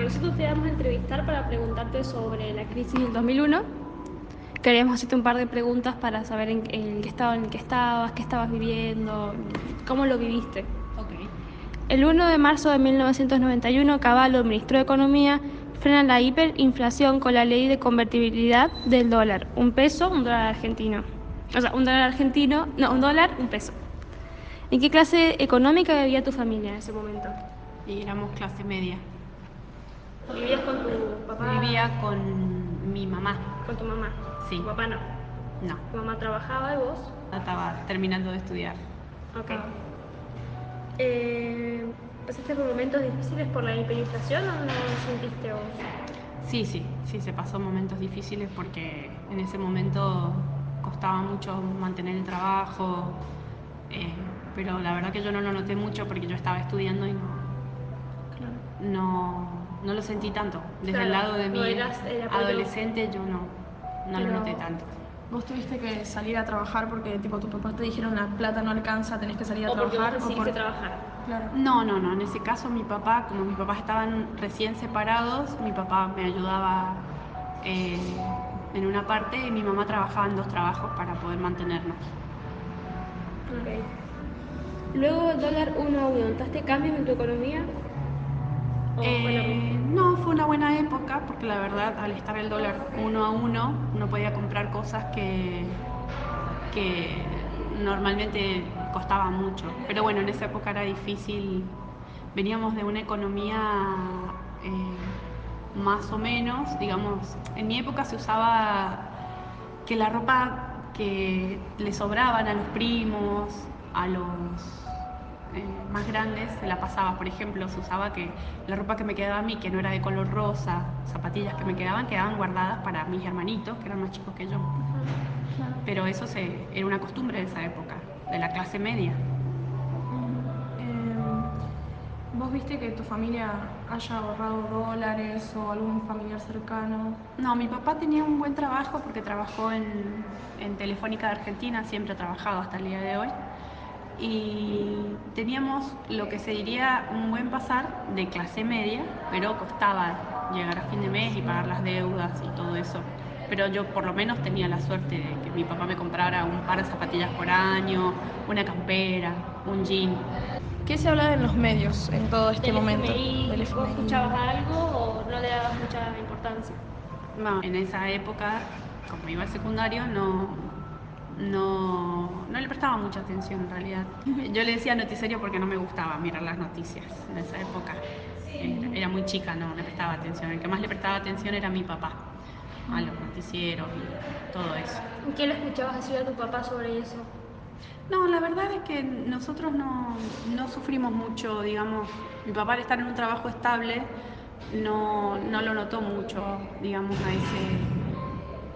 Bueno, nosotros te vamos a entrevistar para preguntarte sobre la crisis del 2001. Queríamos hacerte un par de preguntas para saber en el estado en el que estabas, qué estabas viviendo, cómo lo viviste. Ok. El 1 de marzo de 1991, Cavallo, ministro de Economía, frena la hiperinflación con la ley de convertibilidad del dólar. Un peso, un dólar argentino. O sea, un dólar argentino, no, un dólar, un peso. ¿En qué clase económica vivía tu familia en ese momento? Y éramos clase media. ¿Vivías con tu papá? Vivía con mi mamá. ¿Con tu mamá? Sí. ¿Tu papá no? No, ¿Tu mamá trabajaba y vos? estaba terminando de estudiar. Ok. ¿Pasaste por momentos difíciles por la hiperinflación o no lo sentiste vos? Sí, se pasó momentos difíciles porque en ese momento costaba mucho mantener el trabajo, pero la verdad que yo no lo noté mucho porque yo estaba estudiando y no lo sentí tanto. Desde el lado de no mi eras el apoyo. adolescente yo no lo noté tanto. ¿Vos tuviste que salir a trabajar porque tipo tus papás te dijeron la plata no alcanza, tenés que salir a ¿O porque vos trabajar? decidiste trabajar? Claro. No, en ese caso mi papá, como mis papás estaban recién separados, mi papá me ayudaba en una parte y mi mamá trabajaba en 2 trabajos para poder mantenernos. Ok. Luego el dólar 1 a 1, ¿notaste cambios en tu economía? ¿O fue lo mismo? No, fue una buena época porque la verdad al estar el dólar 1 a 1 uno podía comprar cosas que normalmente costaban mucho. Pero bueno, en esa época era difícil, veníamos de una economía más o menos, digamos, en mi época se usaba que la ropa que le sobraban a los primos, a los más grandes, se la pasaba. Por ejemplo, se usaba que la ropa que me quedaba a mí, que no era de color rosa, zapatillas que me quedaban guardadas para mis hermanitos, que eran más chicos que yo. Pero eso era una costumbre de esa época, de la clase media. ¿Vos viste que tu familia haya ahorrado dólares o algún familiar cercano? No, mi papá tenía un buen trabajo porque trabajó en Telefónica de Argentina, siempre ha trabajado hasta el día de hoy. Y teníamos lo que se diría un buen pasar de clase media, pero costaba llegar a fin de mes y pagar las deudas y todo eso. Pero yo por lo menos tenía la suerte de que mi papá me comprara un par de zapatillas por año, una campera, un jean. ¿Qué se habla en los medios en todo este ¿Del momento? FMI? Del ¿Vos FMI. escuchabas algo o no le dabas mucha importancia? No, en esa época, como iba al secundario, no le prestaba mucha atención en realidad. Yo le decía noticiario porque no me gustaba mirar las noticias en esa época. Era muy chica, no le prestaba atención. El que más le prestaba atención era mi papá, a los noticieros y todo eso. ¿Y qué le escuchabas decir a tu papá sobre eso? No, la verdad es que nosotros no sufrimos mucho, digamos. Mi papá al estar en un trabajo estable no lo notó mucho, digamos,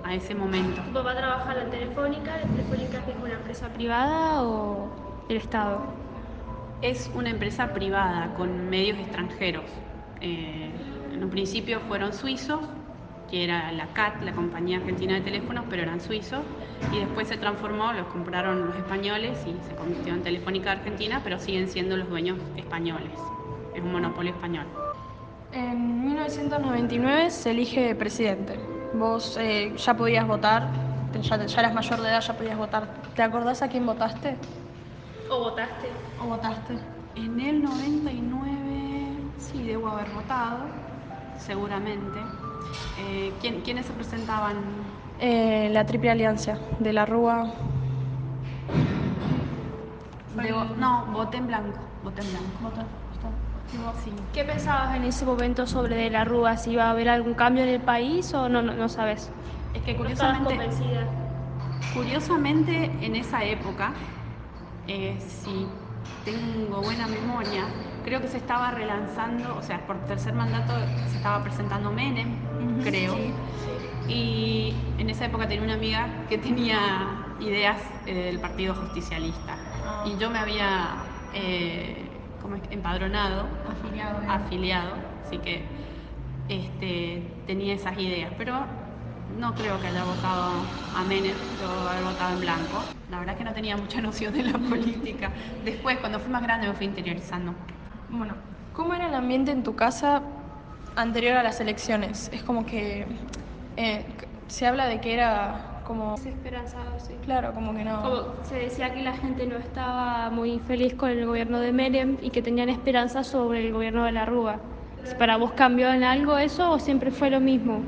a ese momento. ¿Tu papá trabaja en la Telefónica? ¿La Telefónica es una empresa privada o el Estado? Es una empresa privada con medios extranjeros. En un principio fueron suizos, que era la CAT, la Compañía Argentina de Teléfonos, pero eran suizos, y después se transformó, los compraron los españoles y se convirtió en Telefónica Argentina, pero siguen siendo los dueños españoles. Es un monopolio español. En 1999 se elige presidente. Vos ya podías votar, ya eras mayor de edad, ya podías votar. ¿Te acordás a quién votaste? ¿O votaste? ¿O votaste? En el 99 sí debo haber votado, seguramente. ¿Quiénes se presentaban? La Triple Alianza de la Rúa. No, voté en blanco, voté en blanco. Sí. ¿Qué pensabas en ese momento sobre De la Rúa? ¿Si iba a haber algún cambio en el país o no sabes? Es que ¿No estabas convencida? curiosamente en esa época, si tengo buena memoria, creo que se estaba relanzando, o sea, por tercer mandato se estaba presentando Menem, creo. Sí. Y en esa época tenía una amiga que tenía ideas del Partido Justicialista. Y yo me había empadronado, afiliado, así que tenía esas ideas. Pero no creo que haya votado a Menem, yo haber votado en blanco. La verdad es que no tenía mucha noción de la política. Después, cuando fui más grande, me fui interiorizando. Bueno, ¿cómo era el ambiente en tu casa anterior a las elecciones. Es como que se habla de que era como... Desesperanzado, sí. Claro, como que no... Como se decía que la gente no estaba muy feliz con el gobierno de Menem y que tenían esperanza sobre el gobierno de la Rúa. ¿Para vos cambió en algo eso o siempre fue lo mismo?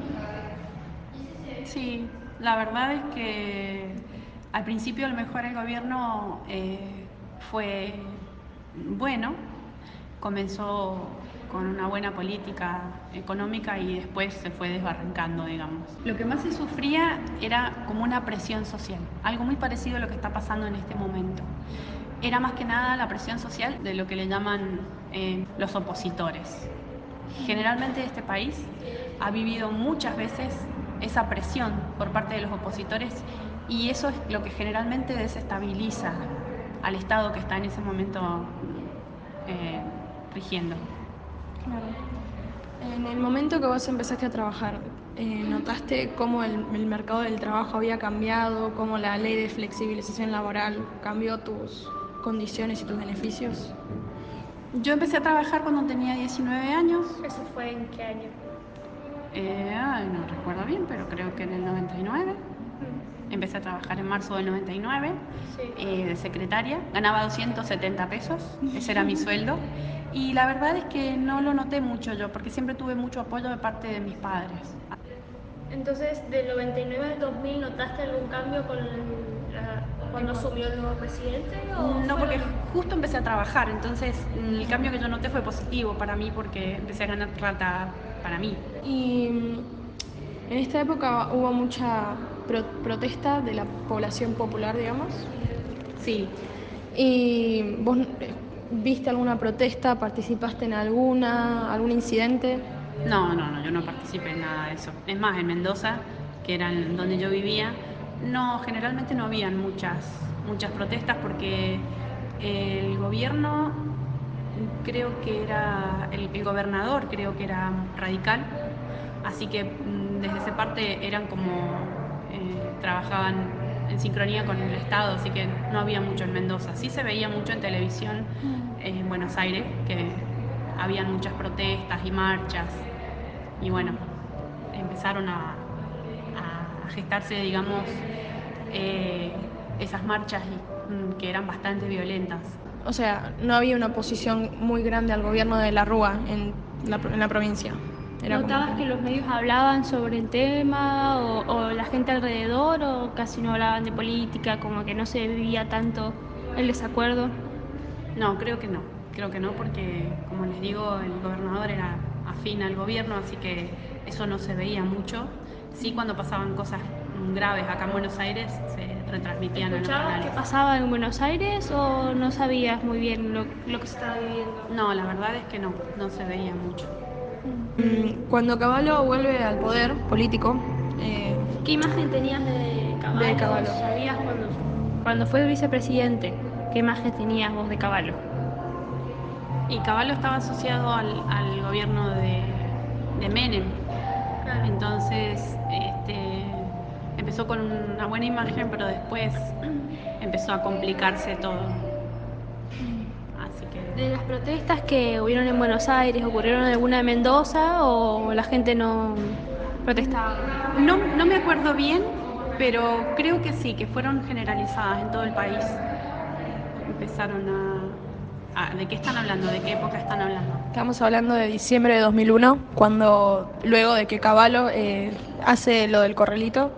Sí, la verdad es que al principio a lo mejor el gobierno fue bueno, comenzó con una buena política económica y después se fue desbarrancando, digamos. Lo que más se sufría era como una presión social, algo muy parecido a lo que está pasando en este momento. Era más que nada la presión social de lo que le llaman los opositores. Generalmente este país ha vivido muchas veces esa presión por parte de los opositores y eso es lo que generalmente desestabiliza al Estado que está en ese momento rigiendo. Claro. En el momento que vos empezaste a trabajar, ¿notaste cómo el mercado del trabajo había cambiado, cómo la ley de flexibilización laboral cambió tus condiciones y tus beneficios? Yo empecé a trabajar cuando tenía 19 años. ¿Eso fue en qué año? No recuerdo bien, pero creo que en el 99. Empecé a trabajar en marzo del 99, de secretaria. Ganaba 270 pesos, ese era mi sueldo. Y la verdad es que no lo noté mucho yo, porque siempre tuve mucho apoyo de parte de mis padres. Entonces, del 99 al 2000, ¿notaste algún cambio cuando asumió el nuevo presidente? No, porque justo empecé a trabajar, entonces el cambio que yo noté fue positivo para mí porque empecé a ganar plata para mí. Y en esta época hubo mucha protesta de la población popular, digamos. Sí. ¿Y vos viste alguna protesta? ¿Participaste en algún incidente? No, yo no participé en nada de eso. Es más, en Mendoza, que era donde yo vivía, no, generalmente no habían muchas protestas porque el gobierno creo que era, el gobernador creo que era radical, así que desde esa parte eran como, trabajaban en sincronía con el Estado, así que no había mucho en Mendoza. Sí se veía mucho en televisión en Buenos Aires, que habían muchas protestas y marchas, y bueno, empezaron a gestarse, digamos, esas marchas que eran bastante violentas. O sea, no había una oposición muy grande al gobierno de la Rúa en la provincia. Era ¿Notabas que los medios hablaban sobre el tema o la gente alrededor o casi no hablaban de política, como que no se vivía tanto el desacuerdo? No, creo que no, porque como les digo, el gobernador era afín al gobierno, así que eso no se veía mucho. Sí, cuando pasaban cosas graves acá en Buenos Aires, se retransmitían en los ¿Escuchabas canales. qué pasaba en Buenos Aires o no sabías muy bien lo que se estaba viviendo? No, la verdad es que no se veía mucho. Cuando Cavallo vuelve al poder político, ¿Qué imagen tenías de Caballo? De Cavallo. ¿Sabías cuando fue vicepresidente? ¿Qué imagen tenías vos de Caballo? Y Caballo estaba asociado al gobierno de Menem. Entonces empezó con una buena imagen, pero después empezó a complicarse todo. Así que ¿De las protestas que hubieron en Buenos Aires, ocurrieron alguna en Mendoza o la gente no protestaba? no me acuerdo bien, pero creo que sí, que fueron generalizadas en todo el país. Empezaron ¿de qué están hablando? ¿De qué época están hablando? estamos hablando de diciembre de 2001, cuando luego de que Cavallo hace lo del corralito,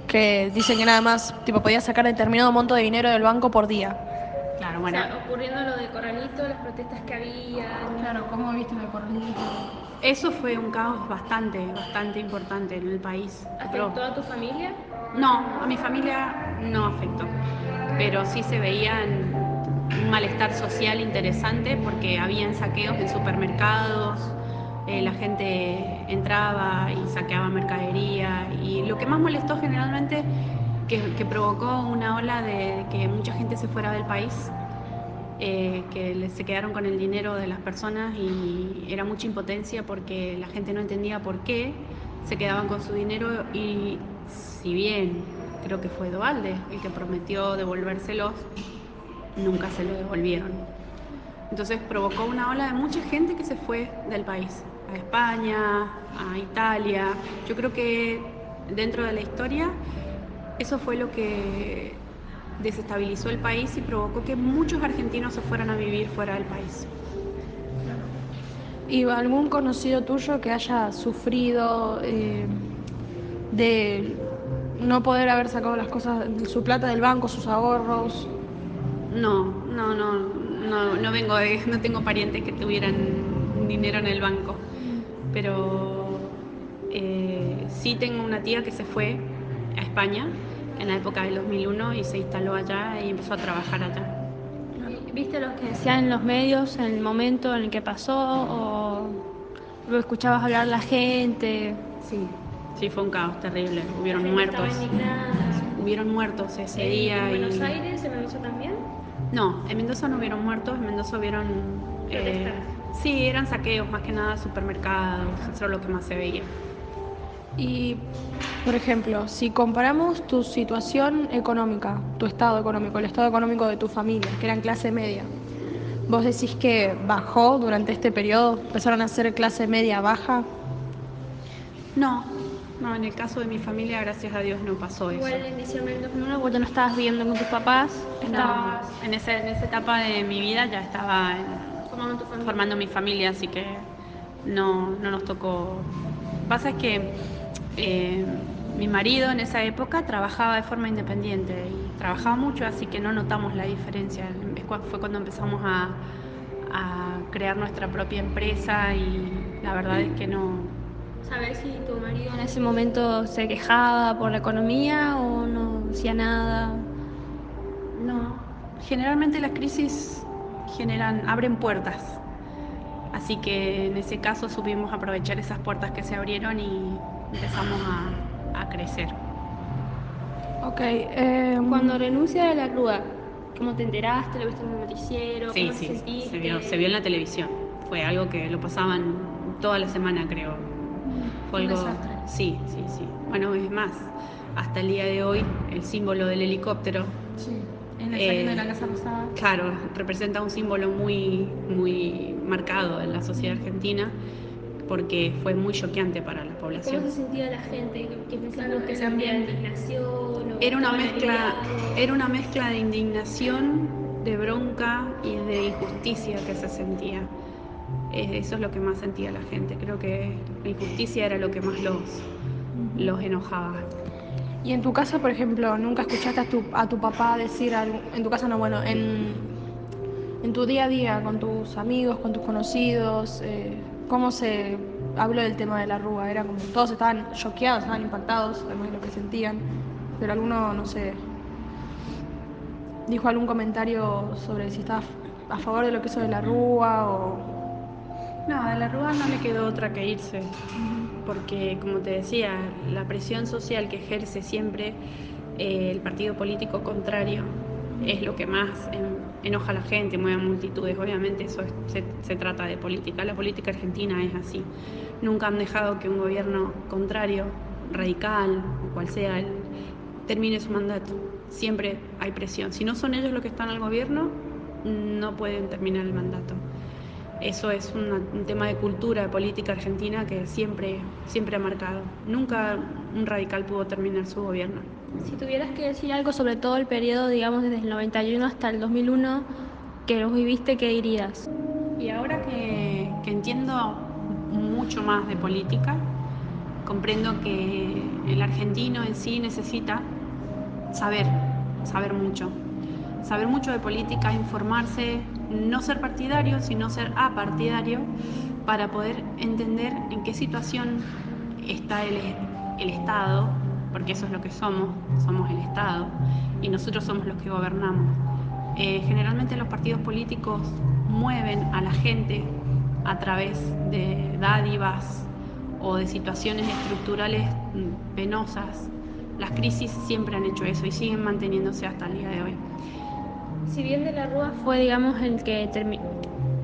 que dice que nada más tipo podía sacar determinado monto de dinero del banco por día. Claro, O bueno. sea, ocurriendo lo de Corralito, las protestas que había. Claro, ¿cómo viste lo del corralito? Eso fue un caos bastante importante en el país. ¿Afectó a tu familia? No, a mi familia no afectó, pero sí se veía un malestar social interesante porque habían saqueos en supermercados, la gente entraba y saqueaba mercadería y lo que más molestó generalmente que provocó una ola de que mucha gente se fuera del país, que se quedaron con el dinero de las personas y era mucha impotencia porque la gente no entendía por qué se quedaban con su dinero y si bien creo que fue Duhalde el que prometió devolvérselos, nunca se lo devolvieron. Entonces provocó una ola de mucha gente que se fue del país. a España, a Italia. Yo creo que dentro de la historia eso fue lo que desestabilizó el país y provocó que muchos argentinos se fueran a vivir fuera del país. ¿Y algún conocido tuyo que haya sufrido de no poder haber sacado las cosas, su plata del banco, sus ahorros? No vengo no tengo parientes que tuvieran dinero en el banco, pero sí tengo una tía que se fue a España en la época del 2001 y se instaló allá y empezó a trabajar allá. ¿Viste lo que decían en los medios en el momento en el que pasó o lo escuchabas hablar la gente? Sí, fue un caos terrible. Hubieron La gente muertos. estaba indignada. Hubieron muertos ese día. ¿En Buenos Aires, en Mendoza también? No, en Mendoza no hubieron muertos, en Mendoza hubieron... sí, eran saqueos, más que nada supermercados, eso era lo que más se veía. Y, por ejemplo, si comparamos tu situación económica, tu estado económico, el estado económico de tu familia, que eran clase media, ¿vos decís que bajó durante este periodo? ¿Empezaron a ser clase media baja? No, en el caso de mi familia, gracias a Dios, no pasó eso. Igual en diciembre del 2001, vos ya no estabas viviendo con tus papás, estabas en esa etapa de mi vida ya estaba formando mi familia, así que no nos tocó. Pasa es que mi marido en esa época trabajaba de forma independiente y trabajaba mucho, así que no notamos la diferencia. Fue cuando empezamos a crear nuestra propia empresa y la verdad es que no. ¿Sabés si tu marido en ese momento se quejaba por la economía o no decía nada? No, generalmente las crisis abren puertas. Así que en ese caso supimos aprovechar esas puertas que se abrieron y empezamos a crecer. Ok. Cuando renuncia a la Rúa, ¿cómo te enteraste? ¿Lo viste en el noticiero? Sí, ¿Cómo te sentiste? se vio en la televisión. Fue algo que lo pasaban toda la semana, creo. Fue algo... desastre. Sí. Bueno, es más, hasta el día de hoy el símbolo del helicóptero... Sí, en la salida de la Casa Rosada. Claro, representa un símbolo muy, muy marcado en la sociedad argentina porque fue muy choqueante para la población. ¿Cómo se sentía la gente? ¿Qué Claro, que ese sentía ambiente. indignación? Era una mezcla de indignación, de bronca y de injusticia que se sentía. Eso es lo que más sentía la gente. Creo que la injusticia era lo que más los enojaba. Y en tu casa, por ejemplo, ¿nunca escuchaste a tu papá decir algo? En tu casa no, bueno, en tu día a día, con tus amigos, con tus conocidos, ¿cómo se habló del tema de la Rúa? Era como, todos estaban choqueados, estaban impactados, además de lo que sentían, pero alguno, no sé, dijo algún comentario sobre si estaba a favor de lo que hizo de la Rúa o... No, a la Rúa no le quedó otra que irse, porque como te decía, la presión social que ejerce siempre el partido político contrario es lo que más enoja a la gente, mueve a multitudes. Obviamente eso se trata de política, la política argentina es así. Nunca han dejado que un gobierno contrario, radical, o cual sea, termine su mandato. Siempre hay presión. Si no son ellos los que están al gobierno, no pueden terminar el mandato. Eso es un tema de cultura, de política argentina que siempre ha marcado. Nunca un radical pudo terminar su gobierno. Si tuvieras que decir algo sobre todo el periodo, digamos, desde el 91 hasta el 2001, que los viviste, ¿qué dirías? Y ahora que entiendo mucho más de política, comprendo que el argentino en sí necesita saber mucho de política, informarse, no ser partidario, sino ser apartidario, para poder entender en qué situación está el Estado, porque eso es lo que somos el Estado, y nosotros somos los que gobernamos. Generalmente los partidos políticos mueven a la gente a través de dádivas o de situaciones estructurales penosas. Las crisis siempre han hecho eso y siguen manteniéndose hasta el día de hoy. Si bien de la Rúa fue, digamos, el que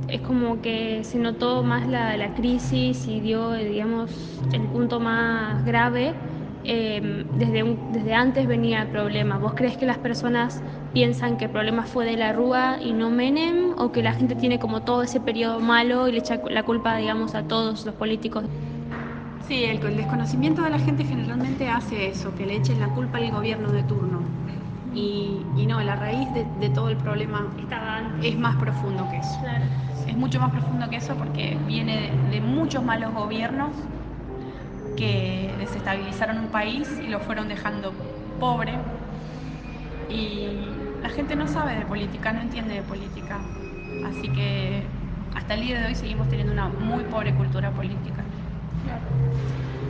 es como que se notó más la crisis y dio, digamos, el punto más grave, desde antes venía el problema. ¿Vos crees que las personas piensan que el problema fue de la Rúa y no Menem, o que la gente tiene como todo ese periodo malo y le echa la culpa, digamos, a todos los políticos? Sí, el desconocimiento de la gente generalmente hace eso, que le echen la culpa al gobierno de turno. Y no, la raíz de todo el problema es más profundo que eso. Claro. Es mucho más profundo que eso porque viene de muchos malos gobiernos que desestabilizaron un país y lo fueron dejando pobre. Y la gente no sabe de política, no entiende de política. Así que hasta el día de hoy seguimos teniendo una muy pobre cultura política.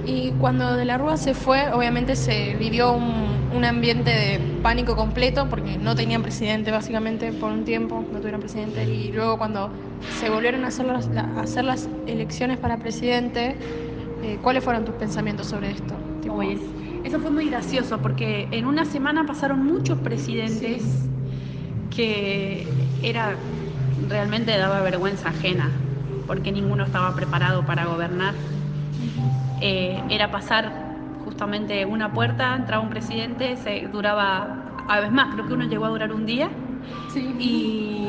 Y cuando De la Rúa se fue, obviamente se vivió un ambiente de pánico completo porque no tenían presidente básicamente por un tiempo, no tuvieron presidente. Y luego cuando se volvieron a hacer las elecciones para presidente, ¿cuáles fueron tus pensamientos sobre esto? Pues, eso fue muy gracioso porque en una semana pasaron muchos presidentes que realmente daba vergüenza ajena porque ninguno estaba preparado para gobernar. Era pasar justamente una puerta, entraba un presidente, duraba, a veces más, creo que uno llegó a durar un día. Sí.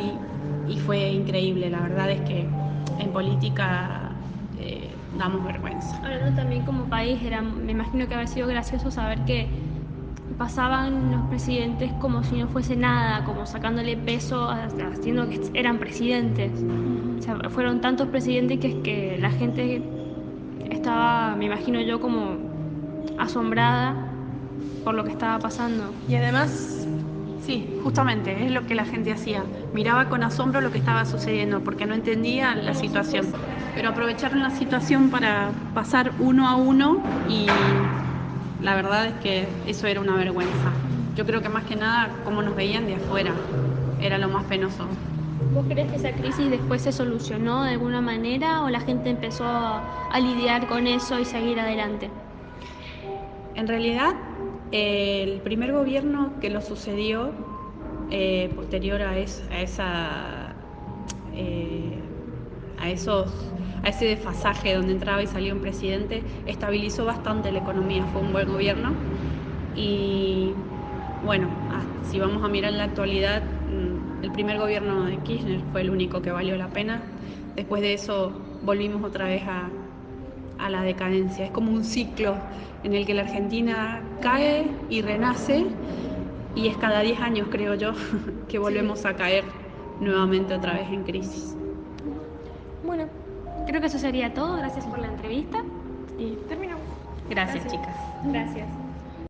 Y fue increíble, la verdad es que en política damos vergüenza. Hablando también como país, me imagino que haber sido gracioso saber que pasaban los presidentes como si no fuese nada, como sacándole peso, haciendo que eran presidentes. O sea, fueron tantos presidentes que la gente estaba, me imagino yo, como asombrada por lo que estaba pasando. Y además, sí, justamente es lo que la gente hacía. Miraba con asombro lo que estaba sucediendo porque no entendía la situación. Pero aprovecharon la situación para pasar uno a uno y la verdad es que eso era una vergüenza. Yo creo que más que nada cómo nos veían de afuera era lo más penoso. ¿Vos crees que esa crisis después se solucionó de alguna manera o la gente empezó a lidiar con eso y seguir adelante? En realidad, el primer gobierno que lo sucedió, posterior a ese desfasaje donde entraba y salía un presidente, estabilizó bastante la economía, fue un buen gobierno. Y bueno, si vamos a mirar en la actualidad, el primer gobierno de Kirchner fue el único que valió la pena. Después de eso volvimos otra vez a la decadencia. Es como un ciclo en el que la Argentina cae y renace, y es cada 10 años, creo yo, que volvemos a caer nuevamente otra vez en crisis. Bueno, creo que eso sería todo. Gracias por la entrevista y terminamos. Gracias, chicas. Gracias.